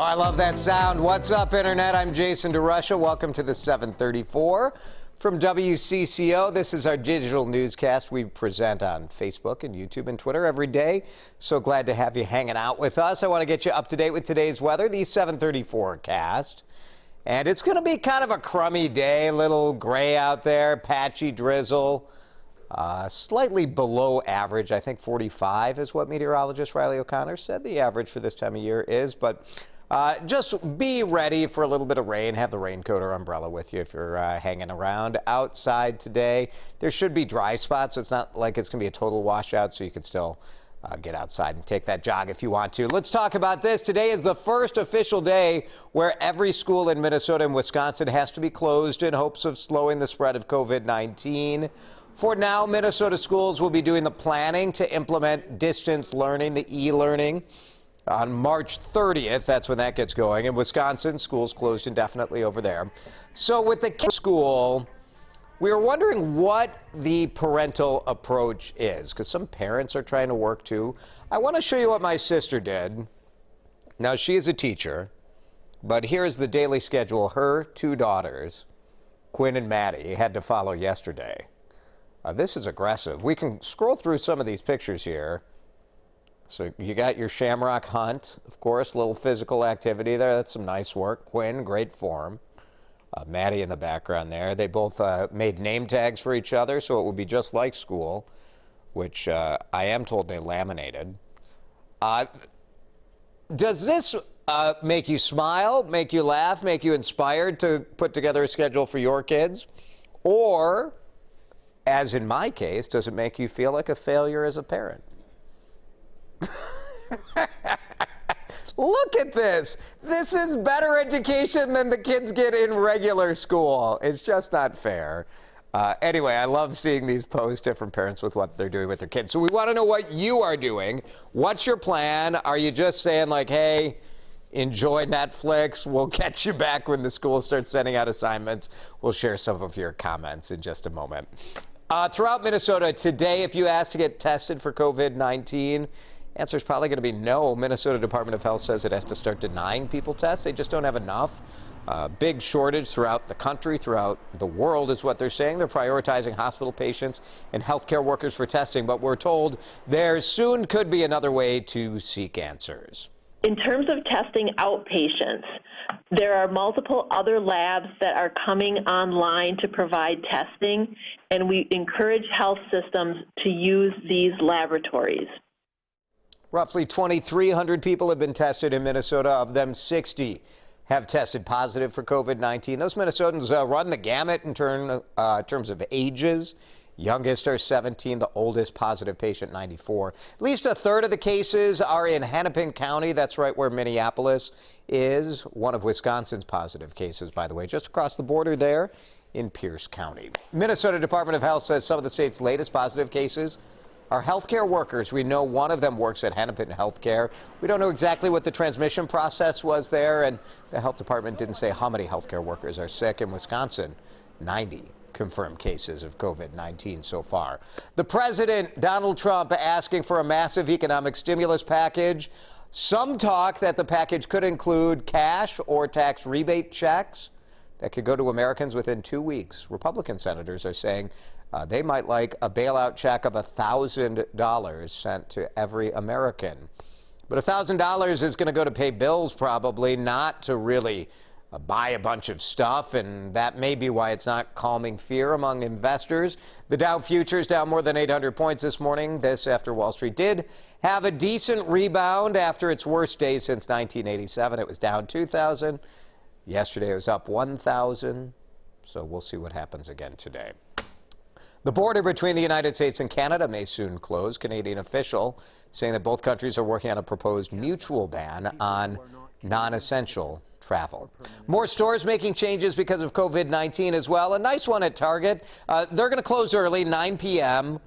I love that sound. What's up, Internet? I'm Jason DeRusha. Welcome to the 734 from WCCO. This is our digital newscast we present on Facebook and YouTube and Twitter every day. So glad to have you hanging out with us. I want to get you up to date with today's weather, the 734 cast. And it's going to be kind of a crummy day, a little gray out there, patchy drizzle. Slightly below average. I think 45 is what meteorologist Riley O'Connor said the average for this time of year is. But just be ready for a little bit of rain. Have the raincoat or umbrella with you if you're hanging around outside today. There should be dry spots, so it's not like it's going to be a total washout, so you can still get outside and take that jog if you want to. Let's talk about this. Today is the first official day where every school in Minnesota and Wisconsin has to be closed in hopes of slowing the spread of COVID-19. For now, Minnesota schools will be doing the planning to implement distance learning, the e-learning, on March 30th. That's when that gets going. In Wisconsin, schools closed indefinitely over there. So with the school, we were wondering what the parental approach is, because some parents are trying to work too. I want to show you what my sister did. Now, she is a teacher, but here's the daily schedule her two daughters, Quinn and Maddie, had to follow yesterday. This is aggressive. We can scroll through some of these pictures here. So you got your Shamrock Hunt, of course, a little physical activity there. That's some nice work. Quinn, great form. Maddie in the background there. They both made name tags for each other, so it would be just like school, which I am told they laminated. Does this make you smile, make you laugh, make you inspired to put together a schedule for your kids? Or, as in my case, does it make you feel like a failure as a parent? Look at this. This is better education than the kids get in regular school. It's just not fair. Anyway, I love seeing these posts, different parents with what they're doing with their kids. So we want to know what you are doing. What's your plan? Are you just saying like, hey, enjoy Netflix. We'll catch you back when the school starts sending out assignments. We'll share some of your comments in just a moment. Throughout Minnesota today, if you ask to get tested for COVID-19, answer is probably going to be no. Minnesota Department of Health says it has to start denying people tests. They just don't have enough. Big shortage throughout the country, throughout the world is what they're saying. They're prioritizing hospital patients and healthcare workers for testing, but we're told there soon could be another way to seek answers. In terms of testing outpatients, there are multiple other labs that are coming online to provide testing, and we encourage health systems to use these laboratories. Roughly 2,300 people have been tested in Minnesota. Of them, 60 have tested positive for COVID-19. Those Minnesotans run the gamut in terms of ages. Youngest are 17, the oldest positive patient 94. At least a third of the cases are in Hennepin County. That's right where Minneapolis is. One of Wisconsin's positive cases, by the way, just across the border there in Pierce County. Minnesota Department of Health says some of the state's latest positive cases are healthcare workers. We know one of them works at Hennepin Healthcare. We don't know exactly what the transmission process was there, and the health department didn't say how many healthcare workers are sick. In Wisconsin, 90 confirmed cases of COVID-19 so far. The president, Donald Trump, asking for a massive economic stimulus package. Some talk that the package could include cash or tax rebate checks that could go to Americans within 2 weeks. Republican senators are saying they might like a bailout check of $1,000 sent to every American. But $1,000 is going to go to pay bills, probably, not to really buy a bunch of stuff, and that may be why it's not calming fear among investors. The Dow futures down more than 800 points this morning. This after Wall Street did have a decent rebound after its worst day since 1987. It was down 2,000. Yesterday it was up 1,000. So we'll see what happens again today. The border between the United States and Canada may soon close. Canadian official saying that both countries are working on a proposed mutual ban on non-essential travel. More stores making changes because of COVID-19 as well. A nice one at Target. They're going to close early, 9 p.m.,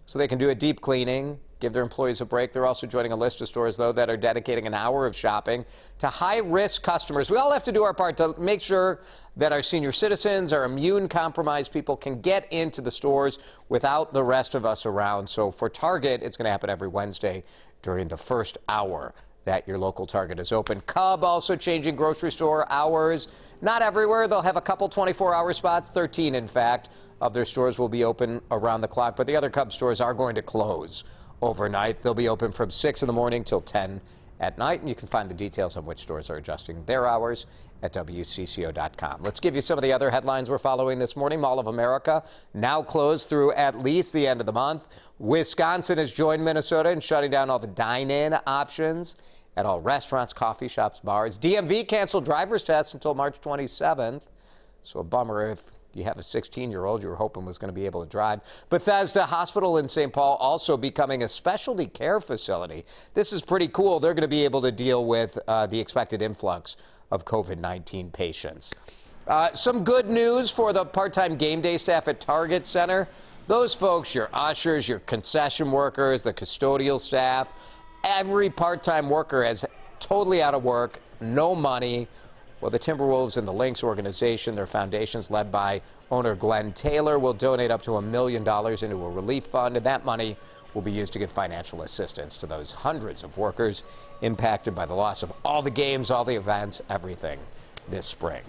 so they can do a deep cleaning, give their employees a break. They're also joining a list of stores, though, that are dedicating an hour of shopping to high-risk customers. We all have to do our part to make sure that our senior citizens, our immune-compromised people can get into the stores without the rest of us around. So for Target, it's going to happen every Wednesday during the first hour. that your local Target is open. Cub also changing grocery store hours. Not everywhere. They'll have a couple 24-hour spots, 13 in fact, of their stores will be open around the clock, but the other Cub stores are going to close overnight. They'll be open from 6 in the morning till 10 at night, and you can find the details on which stores are adjusting their hours at WCCO.com. Let's give you some of the other headlines we're following this morning. Mall of America now closed through at least the end of the month. Wisconsin has joined Minnesota in shutting down all the dine-in options at all restaurants, coffee shops, bars. DMV canceled driver's tests until March 27th. So a bummer if you have a 16-year-old you were hoping was going to be able to drive. Bethesda Hospital in St. Paul also becoming a specialty care facility. This is pretty cool. They're going to be able to deal with the expected influx of COVID-19 patients. Some good news for the part-time game day staff at Target Center. Those folks, your ushers, your concession workers, the custodial staff, every part-time worker is totally out of work, no money. Well, the Timberwolves and the Lynx organization, their foundations led by owner Glenn Taylor, will donate up to $1 million into a relief fund, and that money will be used to give financial assistance to those hundreds of workers impacted by the loss of all the games, all the events, everything this spring.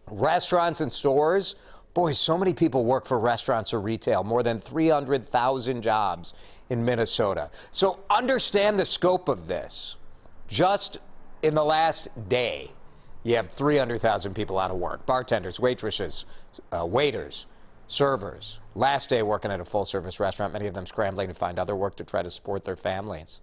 Restaurants and stores. Boy, so many people work for restaurants or retail, more than 300,000 jobs in Minnesota. So understand the scope of this. Just in the last day, you have 300,000 people out of work. Bartenders, waitresses, waiters, servers. Last day working at a full-service restaurant, many of them scrambling to find other work to try to support their families.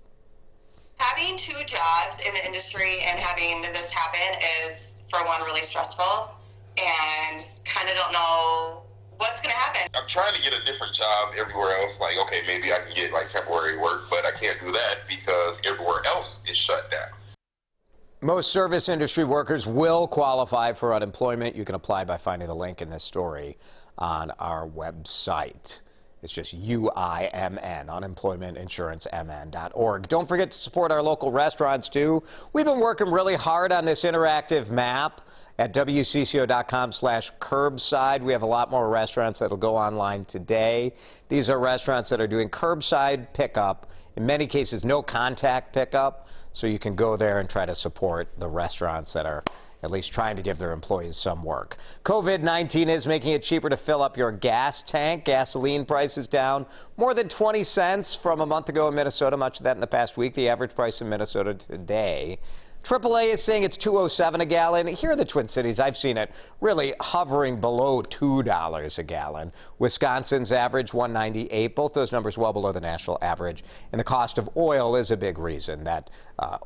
Having two jobs in the industry and having this happen is, for one, really stressful, and kind of don't know what's going to happen. I'm trying to get a different job everywhere else. Like, okay, maybe I can get like temporary work, but I can't do that because everywhere else is shut down. Most service industry workers will qualify for unemployment. You can apply by finding the link in this story on our website. It's just UIMN, unemploymentinsuranceMN.org. Don't forget to support our local restaurants, too. We've been working really hard on this interactive map at WCCO.com/curbside. We have a lot more restaurants that'll go online today. These are restaurants that are doing curbside pickup, in many cases no contact pickup, so you can go there and try to support the restaurants that are at least trying to give their employees some work. COVID-19 is making it cheaper to fill up your gas tank. Gasoline prices down more than 20 cents from a month ago in Minnesota, much of that in the past week. The average price in Minnesota today, AAA is saying it's $2.07 a gallon. Here in the Twin Cities, I've seen it really hovering below $2 a gallon. Wisconsin's average $1.98. Both those numbers well below the national average. And the cost of oil is a big reason that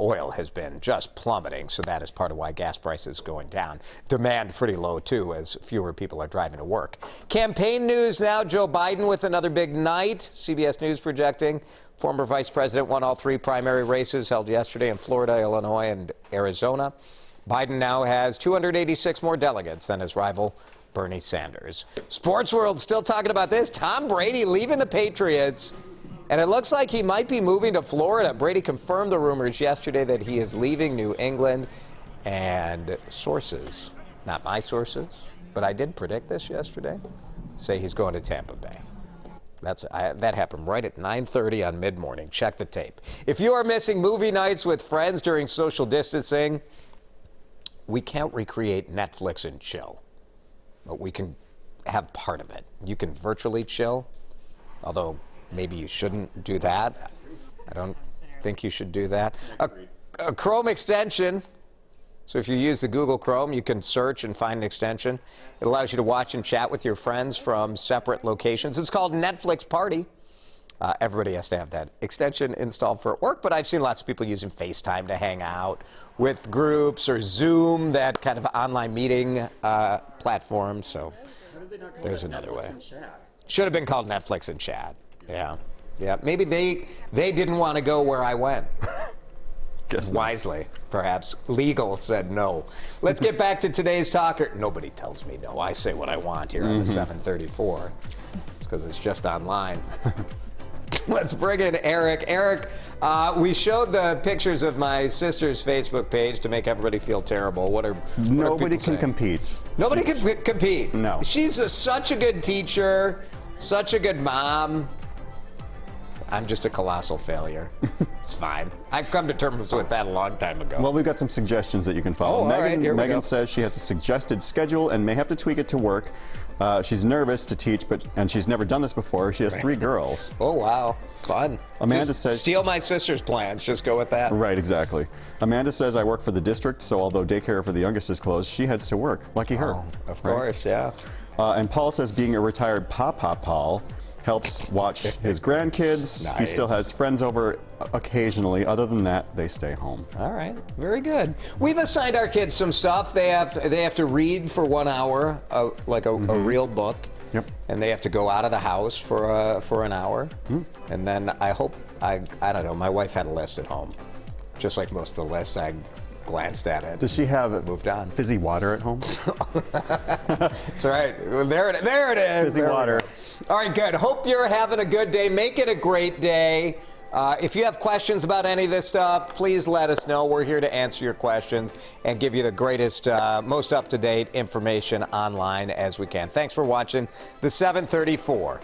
oil has been just plummeting. So that is part of why gas prices going down. Demand pretty low, too, as fewer people are driving to work. Campaign news now. Joe Biden with another big night. CBS News projecting former vice president won all three primary races held yesterday in Florida, Illinois, and Arizona. Biden now has 286 more delegates than his rival, Bernie Sanders. Sports world still talking about this. Tom Brady leaving the Patriots, and it looks like he might be moving to Florida. Brady confirmed the rumors yesterday that he is leaving New England, and sources, not my sources, but I did predict this yesterday, say he's going to Tampa Bay. That happened right at 9:30 on mid-morning. Check the tape. If you are missing movie nights with friends during social distancing, we can't recreate Netflix and chill, but we can have part of it. You can virtually chill, although maybe you shouldn't do that. I don't think you should do that. A Chrome extension. So if you use the Google Chrome, you can search and find an extension. It allows you to watch and chat with your friends from separate locations. It's called Netflix Party. Everybody has to have that extension installed for work, but I've seen lots of people using FaceTime to hang out with groups, or Zoom, that kind of online meeting platform. So there's another way. Should have been called Netflix and Chat. Yeah. Maybe they didn't want to go where I went. Wisely, perhaps. Legal said no. Let's get back to today's talker. Nobody tells me no. I say what I want here on the 734. It's because it's just online. Let's bring in Eric. Eric, we showed the pictures of my sister's Facebook page to make everybody feel terrible. What are Nobody can compete. Nobody can compete. No. She's such a good teacher, such a good mom. I'm just a colossal failure. It's fine. I've come to terms with that a long time ago. Well, we've got some suggestions that you can follow. Oh, all right, here we go. Megan says she has a suggested schedule and may have to tweak it to work. She's nervous to teach, and she's never done this before. She has 3 girls. Oh, wow. Fun. Amanda Just says... steal my sister's plans. Just go with that. Right, exactly. Amanda says, I work for the district, so although daycare for the youngest is closed, she heads to work. Lucky her. Oh, of course, yeah. And Paul says being a retired Papa Paul helps watch his grandkids. Nice. He still has friends over occasionally. Other than that, they stay home. All right, very good. We've assigned our kids some stuff. They have to read for 1 hour, like a real book. Yep. And they have to go out of the house for an hour. And then I don't know. My wife had a list at home, just like most of the lists. I glanced at it. Does she have moved on? Fizzy water at home? That's right. There it is. Fizzy There we water. go. All right, good. Hope you're having a good day. Make it a great day. If you have questions about any of this stuff, please let us know. We're here to answer your questions and give you the greatest, most up-to-date information online as we can. Thanks for watching the 734.